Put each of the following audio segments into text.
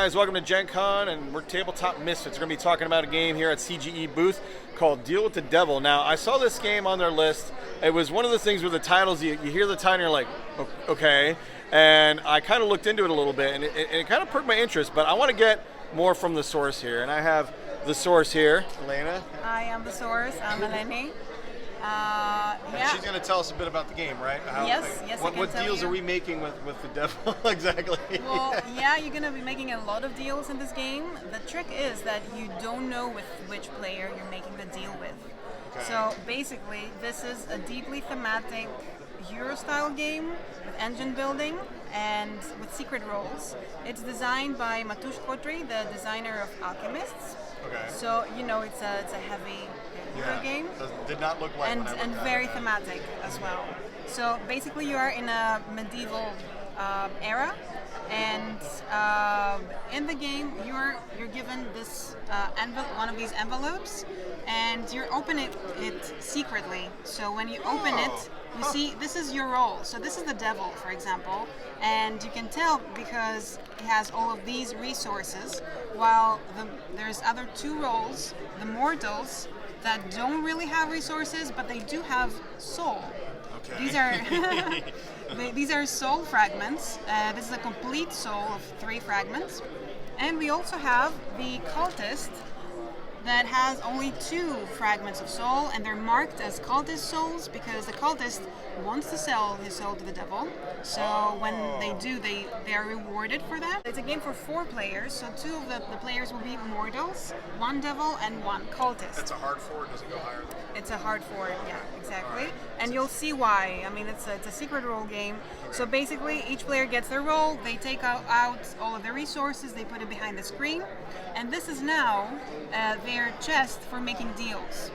guys, welcome to GenCon, and we're Tabletop Misfits. We're going to be talking about a game here at CGE booth called Deal with the Devil. Now, I saw this game on their list. It was one of the things with the titles, you hear the title and you're like, okay. And I kind of looked into it a little bit, and it kind of perked my interest, but I want to get more from the source here. And I have the source here. Elena? I am the source. I'm Eleni. And she's going to tell us a bit about the game, right? Yes, What deals are we making with the devil exactly? Well, yeah, you're going to be making a lot of deals in this game. The trick is that you don't know with which player you're making the deal with. Okay. So basically, this is a deeply thematic Euro-style game with engine building and with secret roles. It's designed by Matoush Kotri, the designer of Alchemists. Okay. So, you know, it's a heavy Euro game. Did not look like and very thematic as well. So basically you are in a medieval era, and in the game you're given this one of these envelopes, and you're opening it secretly. So when you open it, you see this is your role. So this is the devil, for example, and you can tell because he has all of these resources, while there's other two roles, the mortals, that don't really have resources, but they do have soul. Okay. These are soul fragments. This is a complete soul of 3 fragments. And we also have the cultist that has only 2 fragments of soul, and they're marked as cultist souls because the cultist wants to sell his soul to the devil. So when they do, they are rewarded for that. It's a game for 4 players, so 2 of the players will be mortals, 1 devil and 1 cultist. It's a hard 4, does it go higher? It's a hard 4, yeah, exactly. And you'll see why. I mean, it's a secret role game. So basically, each player gets their role, they take out all of their resources, they put it behind the screen, and this is now their chest for making deals.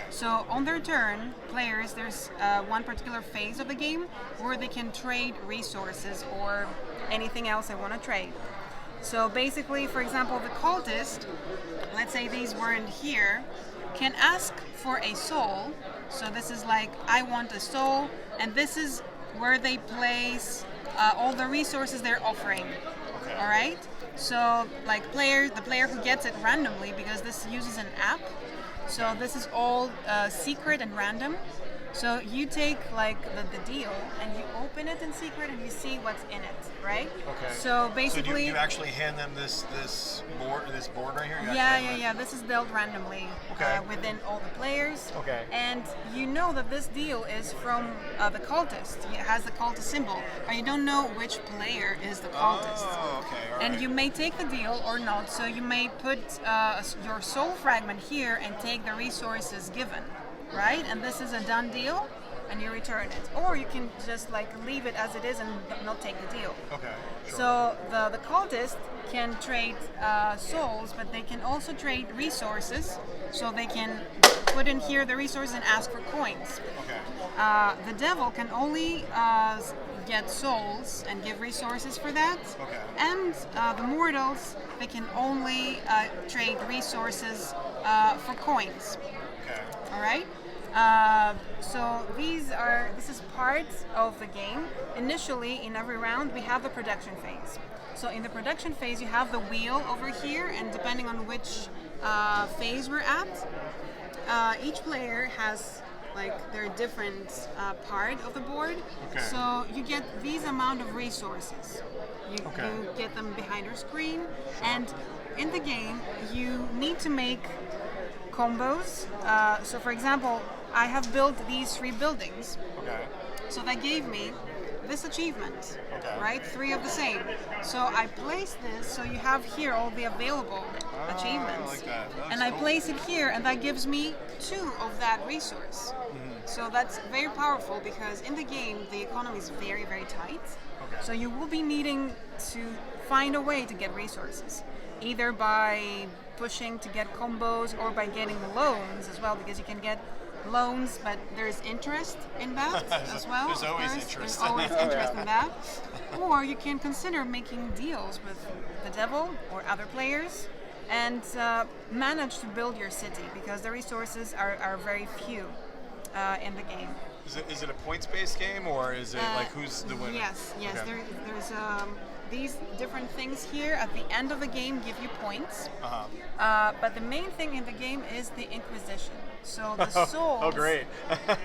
So on their turn, players, there's one particular phase of the game where they can trade resources or anything else they want to trade. So basically, for example, the cultist, let's say these weren't here, can ask for a soul. So this is like, I want a soul, and this is where they place all the resources they're offering. Okay. All right? So like the player who gets it randomly, because this uses an app, so this is all secret and random. So you take like the deal and you open it in secret and you see what's in it, right? Okay. So basically, so you actually hand them this board right here? Yeah. This is dealt randomly within all the players. Okay. And you know that this deal is from the cultist. It has the cultist symbol, but you don't know which player is the cultist. Oh, okay. All And right. you may take the deal or not. So you may put your soul fragment here and take the resources given, right? And this is a done deal, and you return it. Or you can just like leave it as it is and not take the deal. Okay. Sure. So the cultist can trade souls, but they can also trade resources. So they can put in here the resources and ask for coins. Okay. The devil can only get souls and give resources for that. Okay. And the mortals, they can only trade resources for coins. Okay. All right. So this is part of the game. Initially, in every round, we have the production phase. So in the production phase, you have the wheel over here, and depending on which phase we're at, each player has like their different part of the board. Okay. So you get these amount of resources. You get them behind your screen, and in the game, you need to make combos. So for example, I have built these 3 buildings. Okay. So that gave me this achievement, Okay. right? 3 of the same. So I place this, so you have here all the available achievements. I like that. That's And I cool. place it here, and that gives me 2 of that resource. So that's very powerful because in the game, the economy is very, very tight. Okay. So you will be needing to find a way to get resources, either by pushing to get combos or by getting loans as well, because you can get loans, but there's interest in that as well. There's of always course. interest. There's always interest in that. Or you can consider making deals with the devil or other players and manage to build your city, because the resources are very few in the game. Is it a points-based game, or is it like who's the winner? Yes. Okay. There's these different things here at the end of the game give you points. But the main thing in the game is the Inquisition. So the souls. Oh, great.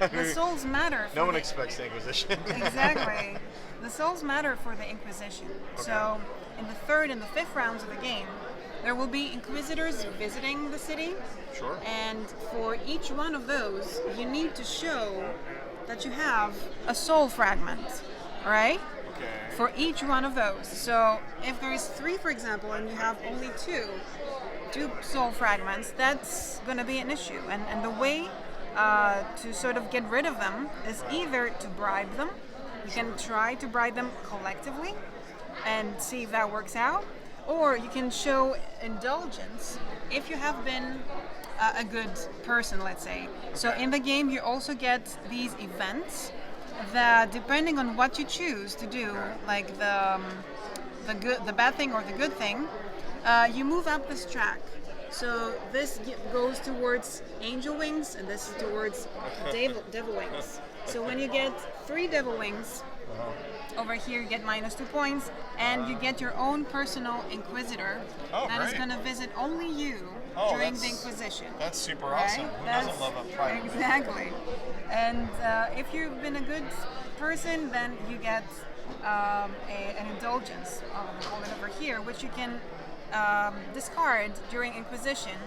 The souls matter. No one expects the Inquisition. Exactly. The souls matter for the Inquisition. Okay. So in the third and the fifth rounds of the game, there will be Inquisitors visiting the city. Sure. And for each one of those, you need to show that you have a soul fragment. Right? Okay. For each one of those. So if there is 3, for example, and you have only 2 soul fragments, that's going to be an issue. And the way to sort of get rid of them is either to bribe them. You can try to bribe them collectively and see if that works out. Or you can show indulgence if you have been a good person, let's say. So in the game, you also get these events that, depending on what you choose to do, like the bad thing or the good thing, you move up this track. So this goes towards angel wings, and this is towards devil wings. So when you get 3 devil wings, over here you get -2 points, and you get your own personal Inquisitor that is going to visit only you during the Inquisition. That's super right? awesome. Who doesn't love a private? Exactly. And if you've been a good person, then you get an indulgence, I'll hold it over here, which you can discard during Inquisition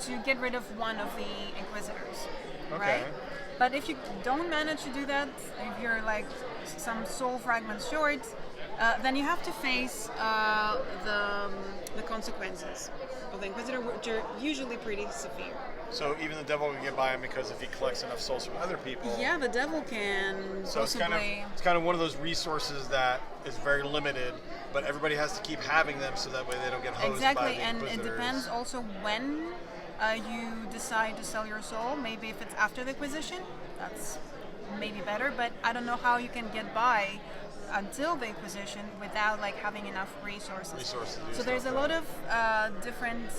to get rid of one of the Inquisitors. Okay. Right? But if you don't manage to do that, if you're like some soul fragments short, then you have to face the consequences of the Inquisitor, which are usually pretty severe. So even the devil can get by him because if he collects enough souls from other people. Yeah, the devil can So possibly. it's kind of one of those resources that is very limited, but everybody has to keep having them so that way they don't get hosed by Exactly, the and Inquisitors. it depends also when you decide to sell your soul. Maybe if it's after the Inquisition, that's maybe better. But I don't know how you can get by until the Inquisition without like having enough resources. So there's a lot of different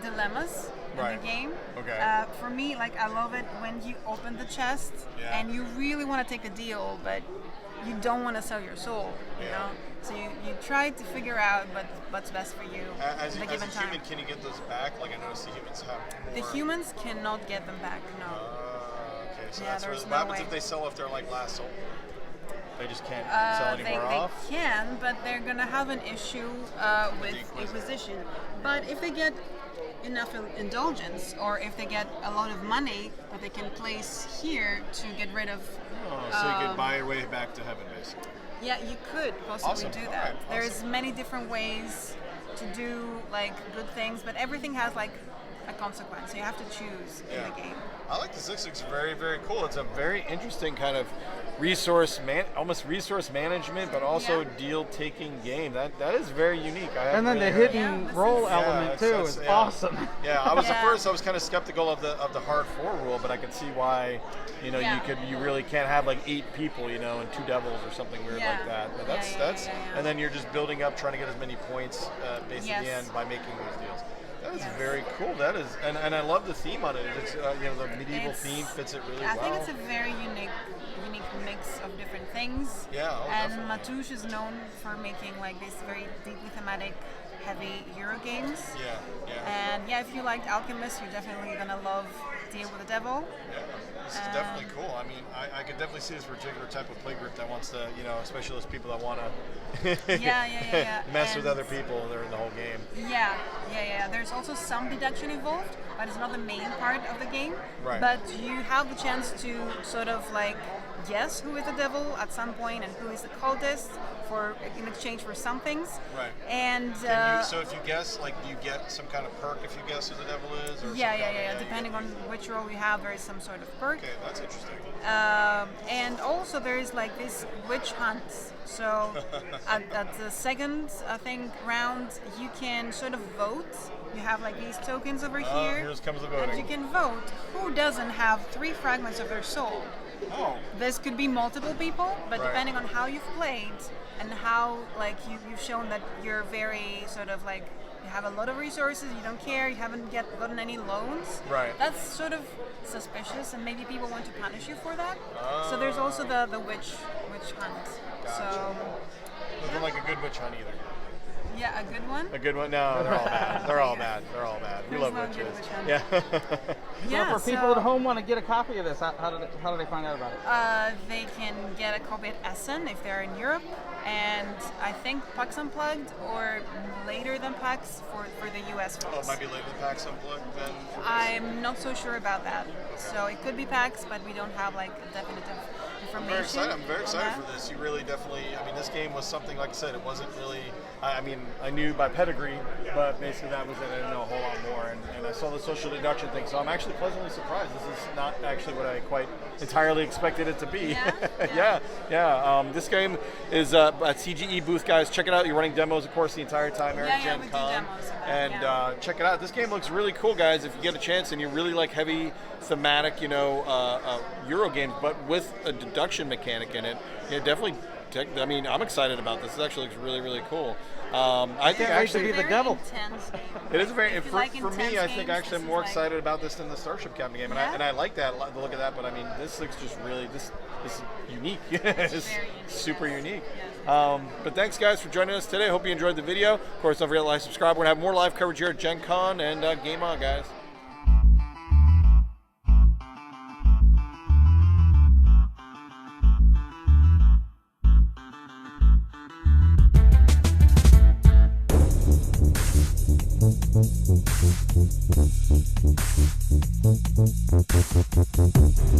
dilemmas in the game. Okay. For me, like I love it when you open the chest and you really want to take a deal, but you don't want to sell your soul. You know, so you try to figure out what's best for you As at the a given time. human, can you get those back? Like I noticed the humans have more. The humans cannot get them back. No. Okay, so Yeah, that's there's what no happens way. if they sell off their like last soul. They just can't sell any They more off. can, but they're gonna have an issue with Inquisition. But if they get enough indulgence, or if they get a lot of money that they can place here to get rid of. So you could buy your way back to heaven, basically. Yeah, you could possibly Awesome. do All that. right, There's many different ways to do like good things, but everything has like a consequence. So you have to choose in the game. I like this. This looks very, very cool. It's a very interesting kind of almost resource management, but also deal-taking game. That is very unique. And then the hidden roll element too is awesome. Yeah, I was at first I was kind of skeptical of the hard 4 rule, but I could see why you really can't have like 8 people, and 2 devils or something weird like that. But that's and then you're just building up, trying to get as many points basically in by making those deals. That is very cool. That is, and I love the theme on it. It's the medieval theme fits it really well. I think it's a very unique mix of different things. Yeah, and definitely. Matouche is known for making like these very deeply thematic, heavy Euro games. Yeah. And if you liked Alchemist, you're definitely gonna love Deal with the Devil. Yeah, this is definitely cool. I mean, I could definitely see this particular type of play group that wants to, especially those people that want to mess with other people during the whole game. Yeah. There's also some deduction involved, but it's not the main part of the game. Right. But you have the chance to sort of like guess who is the devil at some point and who is the cultist in exchange for some things. Right. And so if you guess, like, do you get some kind of perk if you guess who the devil is? Or Depending on which role you have, there is some sort of perk. Okay, that's interesting. And also there is like this witch hunt. So at the second, I think, round, you can sort of vote. You have like these tokens over here. Here comes the voting. And you can vote who doesn't have 3 fragments of their soul. Oh. This could be multiple people, but depending on how you've played and how like you've shown that you're very sort of like you have a lot of resources, you don't care, you haven't gotten any loans. Right. That's sort of suspicious, and maybe people want to punish you for that. So there's also the witch hunt. Gotcha. So Nothing like a good witch hunt either. Yeah, a good one. A good one? No, they're all bad. They're all bad. They're all bad. We There's love no witches. good witch hunt. Yeah. Yeah, So for people at home want to get a copy of this, how do they find out about it? They can get a copy at Essen if they're in Europe, and I think PAX Unplugged or later than PAX for the US folks. Oh, it might be later than PAX Unplugged then? I'm not so sure about that. So it could be PAX, but we don't have like definitive information. I'm very excited for this. You really definitely, I mean, this game was something, like I said, it wasn't really, I mean, I knew by pedigree, but basically that was it. I didn't know a whole lot more. And I saw the social deduction thing, so I'm actually pleasantly surprised. This is not actually what I quite entirely expected it to be. Yeah? This game is at CGE booth, guys. Check it out. You're running demos, of course, the entire time here at we do gencon. demos of that, And check it out. This game looks really cool, guys. If you get a chance and you really like heavy thematic, Euro games, but with a deduction mechanic in it, yeah, definitely. I mean, I'm excited about this. This actually looks really, really cool. I think actually be the devil. Intense game. it is very. If you For, like for me, intense I think games, actually I'm this more is excited about this than the Starship Captain game, and Yeah? I like that the look of that. But I mean, this looks just really this is unique. It's very unique, super yes. unique. Yes, But thanks, guys, for joining us today. Hope you enjoyed the video. Of course, don't forget to like, subscribe. We're gonna have more live coverage here at gencon, and game on, guys. Thank you.